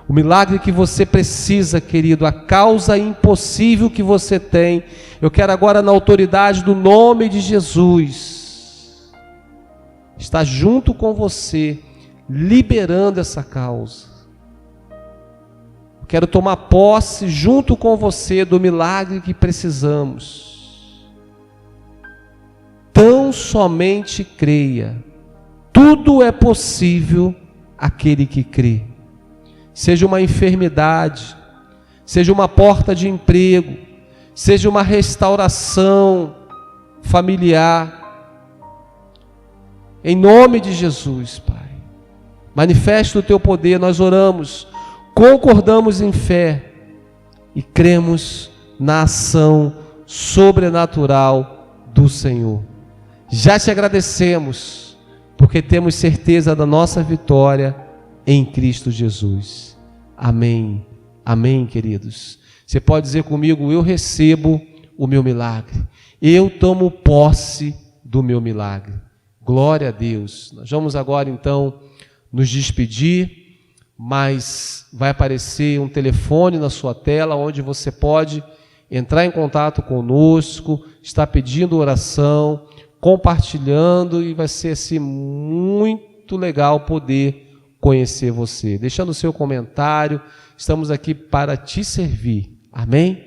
O milagre que você precisa, querido, a causa impossível que você tem, eu quero agora, na autoridade do nome de Jesus, estar junto com você, liberando essa causa. Eu quero tomar posse junto com você do milagre que precisamos. Tão somente creia, tudo é possível àquele que crê. Seja uma enfermidade, seja uma porta de emprego, seja uma restauração familiar, em nome de Jesus, Pai, manifesta o Teu poder. Nós oramos, concordamos em fé e cremos na ação sobrenatural do Senhor. Já te agradecemos, porque temos certeza da nossa vitória em Cristo Jesus. Amém. Amém, queridos. Você pode dizer comigo: eu recebo o meu milagre. Eu tomo posse do meu milagre. Glória a Deus. Nós vamos agora então nos despedir, mas vai aparecer um telefone na sua tela onde você pode entrar em contato conosco, estar pedindo oração, compartilhando, e vai ser assim muito legal poder conhecer você, deixando o seu comentário. Estamos aqui para te servir. Amém?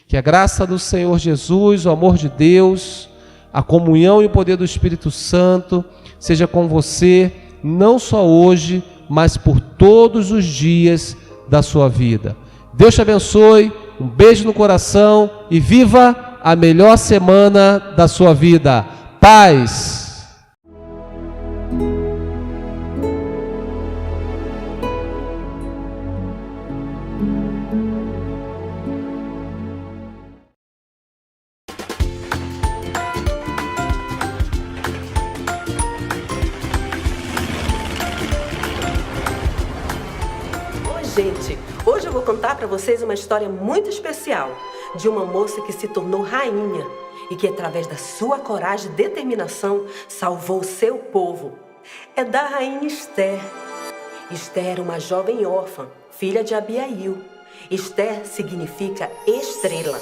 Que a graça do Senhor Jesus, o amor de Deus, a comunhão e o poder do Espírito Santo seja com você, não só hoje, mas por todos os dias da sua vida. Deus te abençoe, um beijo no coração e viva a melhor semana da sua vida. Paz! Gente, hoje eu vou contar para vocês uma história muito especial de uma moça que se tornou rainha e que, através da sua coragem e determinação, salvou o seu povo. É da rainha Esther. Esther era uma jovem órfã, filha de Abiail. Esther significa estrela,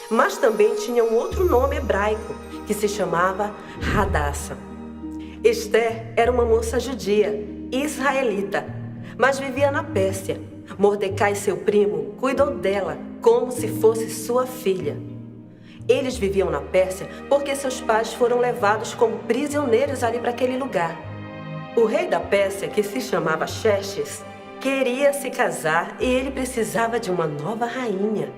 mas também tinha um outro nome hebraico que se chamava Hadassah. Esther era uma moça judia, israelita, mas vivia na Pérsia. Mordecai, seu primo, cuidou dela como se fosse sua filha. Eles viviam na Pérsia porque seus pais foram levados como prisioneiros ali para aquele lugar. O rei da Pérsia, que se chamava Xerxes, queria se casar e ele precisava de uma nova rainha.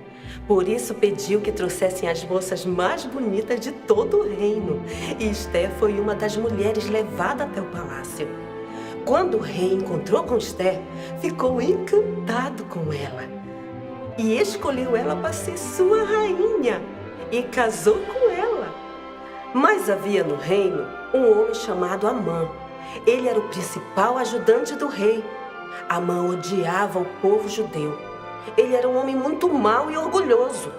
Por isso pediu que trouxessem as moças mais bonitas de todo o reino. E Esther foi uma das mulheres levada até o palácio. Quando o rei encontrou com Esther, ficou encantado com ela e escolheu ela para ser sua rainha e casou com ela. Mas havia no reino um homem chamado Amã. Ele era o principal ajudante do rei. Amã odiava o povo judeu. Ele era um homem muito mau e orgulhoso.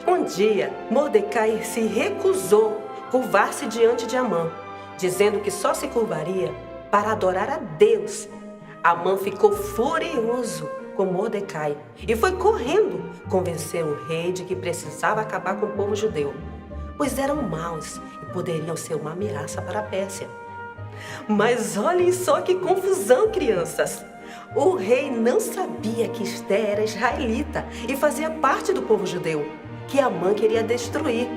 Um dia, Mordecai se recusou a curvar-se diante de Amã, dizendo que só se curvaria para adorar a Deus. Amã ficou furioso com Mordecai e foi correndo convencer o rei de que precisava acabar com o povo judeu, pois eram maus e poderiam ser uma ameaça para a Pérsia. Mas olhem só que confusão, crianças! O rei não sabia que Esther era israelita e fazia parte do povo judeu, que Amã queria destruir.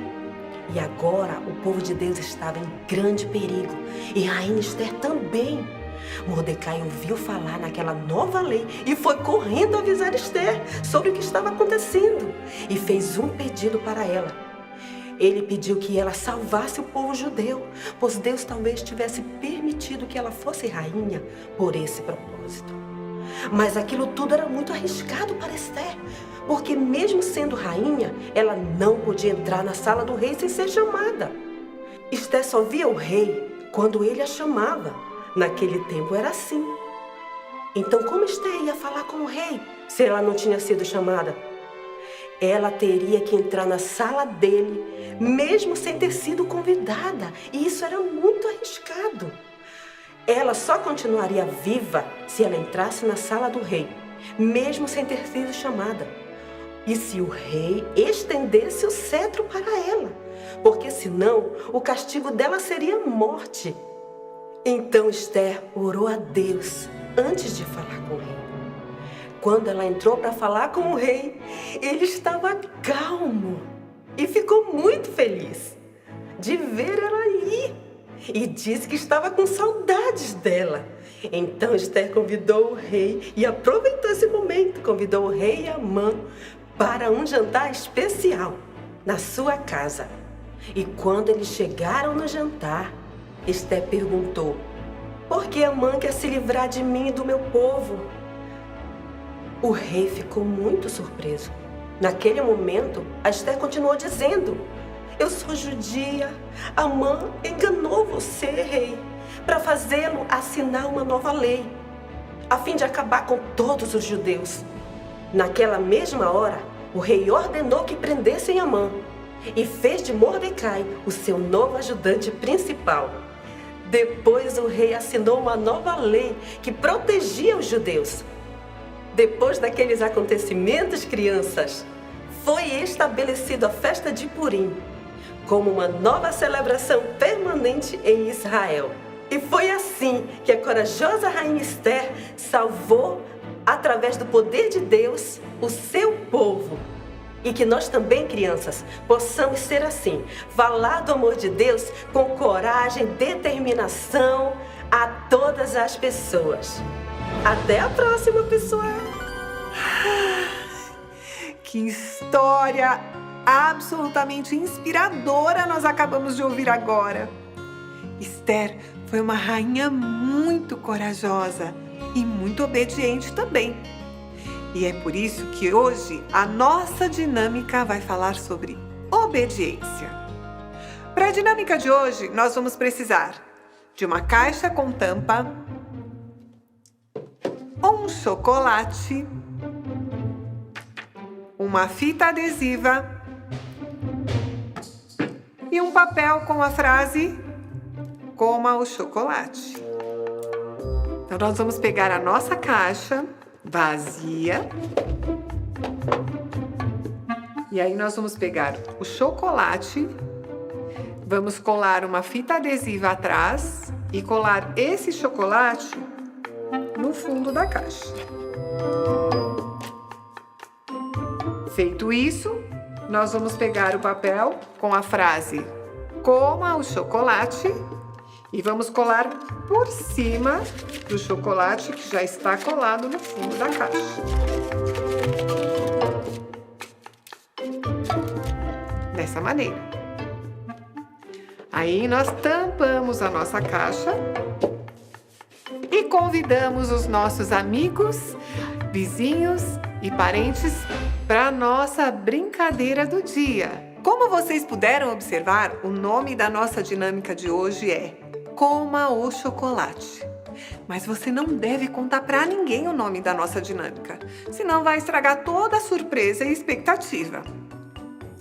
E agora o povo de Deus estava em grande perigo, e a rainha Esther também. Mordecai ouviu falar naquela nova lei e foi correndo avisar Esther sobre o que estava acontecendo e fez um pedido para ela. Ele pediu que ela salvasse o povo judeu, pois Deus talvez tivesse permitido que ela fosse rainha por esse propósito. Mas aquilo tudo era muito arriscado para Esther, porque mesmo sendo rainha, ela não podia entrar na sala do rei sem ser chamada. Esther só via o rei quando ele a chamava. Naquele tempo era assim. Então como Esther ia falar com o rei se ela não tinha sido chamada? Ela teria que entrar na sala dele, mesmo sem ter sido convidada, e isso era muito arriscado. Ela só continuaria viva se ela entrasse na sala do rei, mesmo sem ter sido chamada. E se o rei estendesse o cetro para ela, porque senão o castigo dela seria a morte. Então Esther orou a Deus antes de falar com o rei. Quando ela entrou para falar com o rei, ele estava calmo e ficou muito feliz de ver ela ir. E disse que estava com saudades dela. Então Esther convidou o rei e aproveitou esse momento, convidou o rei e Amã para um jantar especial na sua casa. E quando eles chegaram no jantar, Esther perguntou: por que Amã quer se livrar de mim e do meu povo? O rei ficou muito surpreso. Naquele momento, a Esther continuou dizendo: eu sou judia. Amã enganou você, rei, para fazê-lo assinar uma nova lei, a fim de acabar com todos os judeus. Naquela mesma hora, o rei ordenou que prendessem Amã e fez de Mordecai o seu novo ajudante principal. Depois o rei assinou uma nova lei que protegia os judeus. Depois daqueles acontecimentos, crianças, foi estabelecida a festa de Purim como uma nova celebração permanente em Israel. E foi assim que a corajosa rainha Esther salvou, através do poder de Deus, o seu povo. E que nós também, crianças, possamos ser assim, falar do amor de Deus com coragem, determinação a todas as pessoas. Até a próxima, pessoal! Que história absolutamente inspiradora nós acabamos de ouvir agora. Esther foi uma rainha muito corajosa e muito obediente também. E é por isso que hoje a nossa dinâmica vai falar sobre obediência. Para a dinâmica de hoje, nós vamos precisar de uma caixa com tampa, um chocolate, uma fita adesiva e um papel com a frase "Coma o chocolate". Então nós vamos pegar a nossa caixa vazia e aí nós vamos pegar o chocolate, vamos colar uma fita adesiva atrás e colar esse chocolate no fundo da caixa. Feito isso, nós vamos pegar o papel com a frase "Coma o chocolate" e vamos colar por cima do chocolate que já está colado no fundo da caixa. Dessa maneira. Aí nós tampamos a nossa caixa e convidamos os nossos amigos, vizinhos e parentes para a nossa brincadeira do dia. Como vocês puderam observar, o nome da nossa dinâmica de hoje é "Coma o chocolate". Mas você não deve contar para ninguém o nome da nossa dinâmica, senão vai estragar toda a surpresa e expectativa.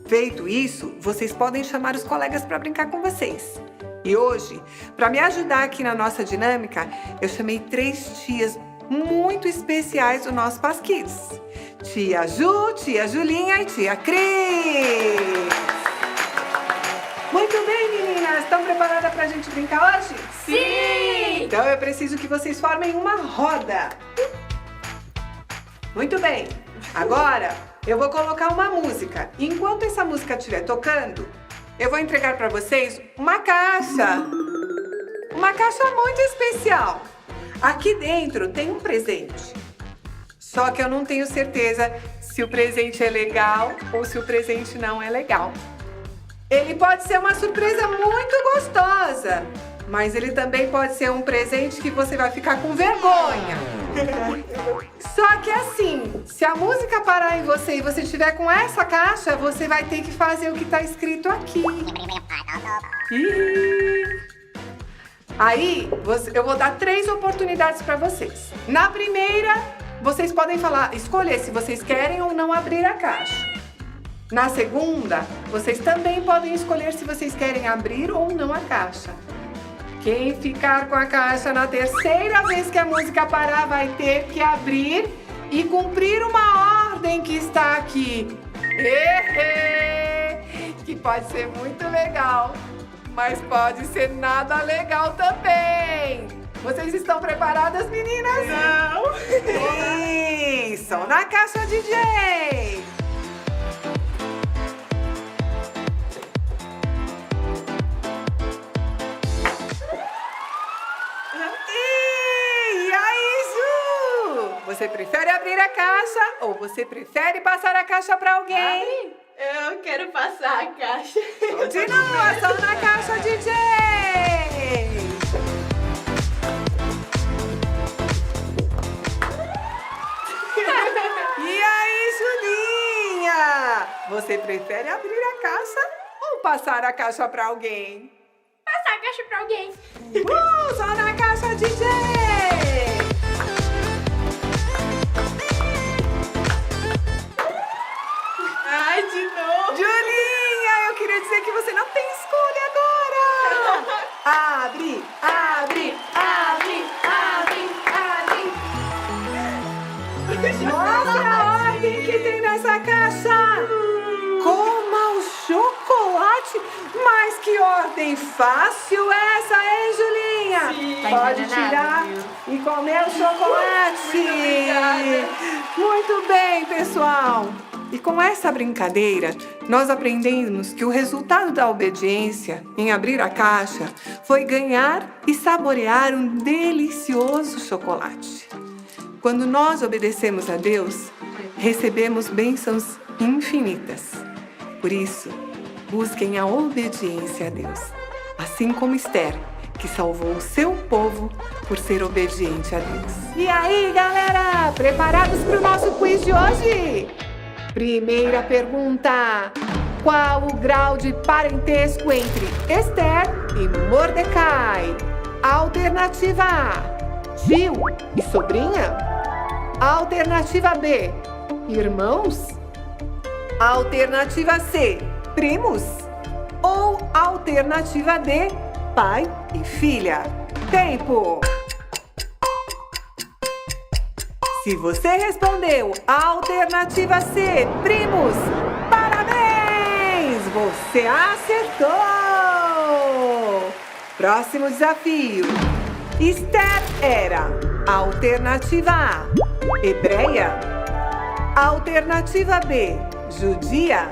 Feito isso, vocês podem chamar os colegas para brincar com vocês. E hoje, para me ajudar aqui na nossa dinâmica, eu chamei 3 tias muito especiais do nosso Paz Kids. Tia Ju, tia Julinha e tia Cris. Muito bem, meninas. Estão preparadas para a gente brincar hoje? Sim! Então eu preciso que vocês formem uma roda. Muito bem. Agora eu vou colocar uma música. Enquanto essa música estiver tocando, eu vou entregar para vocês uma caixa. Uma caixa muito especial. Aqui dentro tem um presente. Só que eu não tenho certeza se o presente é legal ou se o presente não é legal. Ele pode ser uma surpresa muito gostosa, mas ele também pode ser um presente que você vai ficar com vergonha. Só que assim, se a música parar em você e você estiver com essa caixa, você vai ter que fazer o que está escrito aqui. Aí, eu vou dar 3 oportunidades para vocês. Na primeira, vocês podem escolher se vocês querem ou não abrir a caixa. Na segunda, vocês também podem escolher se vocês querem abrir ou não a caixa. Quem ficar com a caixa na terceira vez que a música parar vai ter que abrir e cumprir uma ordem que está aqui. Que pode ser muito legal, mas pode ser nada legal também. Vocês estão preparadas, meninas? Não! Som na caixa, DJ! E aí, Ju? Você prefere abrir a caixa ou você prefere passar a caixa para alguém? Eu quero passar a caixa. Continua, som na caixa, DJ! E aí, Julinha? Você prefere abrir a caixa ou passar a caixa para alguém? Passar a caixa pra alguém. Só na caixa, DJ! Ai, de novo. Julinha, eu queria dizer que você não tem escolha agora! Abre, abre, abre, abre, abre! Mostra a ordem que tem nessa caixa! Coma o chocolate! Mas que ordem fácil essa, hein, Julinha? Sim. Pode tirar e comer o chocolate! Muito bem, pessoal! E com essa brincadeira, nós aprendemos que o resultado da obediência em abrir a caixa foi ganhar e saborear um delicioso chocolate. Quando nós obedecemos a Deus, recebemos bênçãos infinitas. Por isso, busquem a obediência a Deus, assim como Esther, que salvou o seu povo por ser obediente a Deus. E aí, galera, preparados para o nosso quiz de hoje? Primeira pergunta: qual o grau de parentesco entre Esther e Mordecai? Alternativa A: tio e sobrinha. Alternativa B: irmãos. Alternativa C: primos. Ou alternativa D: pai e filha. Tempo! Se você respondeu a alternativa C, primos, parabéns! Você acertou! Próximo desafio. Esther era alternativa A, hebreia. Alternativa B, judia.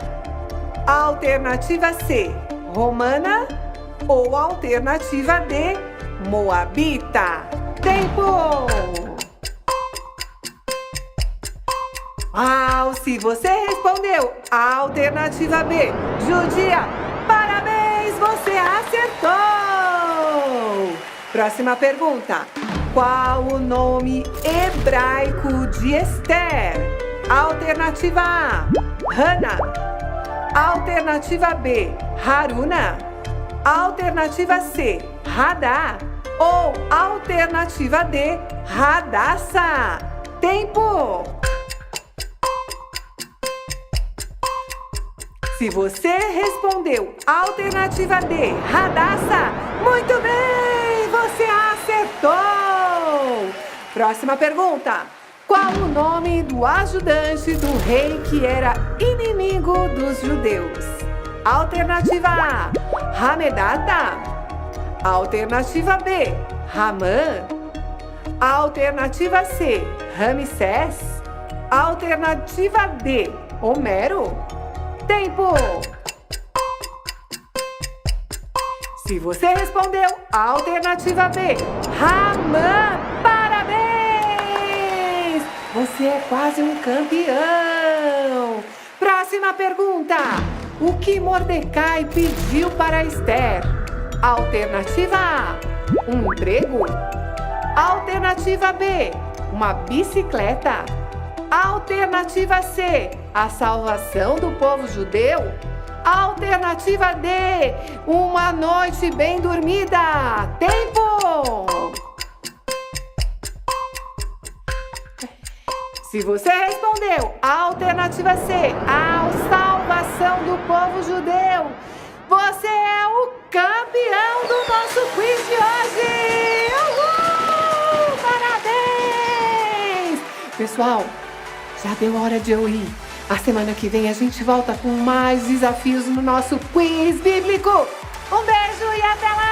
Alternativa C, romana. Ou alternativa D, moabita. Tempo! Se você respondeu a alternativa B, judia, parabéns, você acertou! Próxima pergunta. Qual o nome hebraico de Esther? Alternativa A, Hana. Alternativa B, Haruna. Alternativa C, Hadá. Ou alternativa D, Hadassa. Tempo! Se você respondeu a alternativa D, Hadassa, muito bem, você acertou! Próxima pergunta. Qual o nome do ajudante do rei que era inimigo dos judeus? Alternativa A, Hamedata. Alternativa B, Ramã. Alternativa C, Ramsés. Alternativa D, Homero. Tempo! Se você respondeu a alternativa B, Ramã, parabéns! Você é quase um campeão! Próxima pergunta. O que Mordecai pediu para Esther? Alternativa A, um emprego. Alternativa B, uma bicicleta. Alternativa C, a salvação do povo judeu. Alternativa D, uma noite bem dormida. Tempo! Se você respondeu a alternativa C, a salvação do povo judeu, você é o campeão do nosso quiz de hoje! Uhul! Parabéns! Pessoal, já deu hora de eu ir. A semana que vem a gente volta com mais desafios no nosso quiz bíblico. Um beijo e até lá!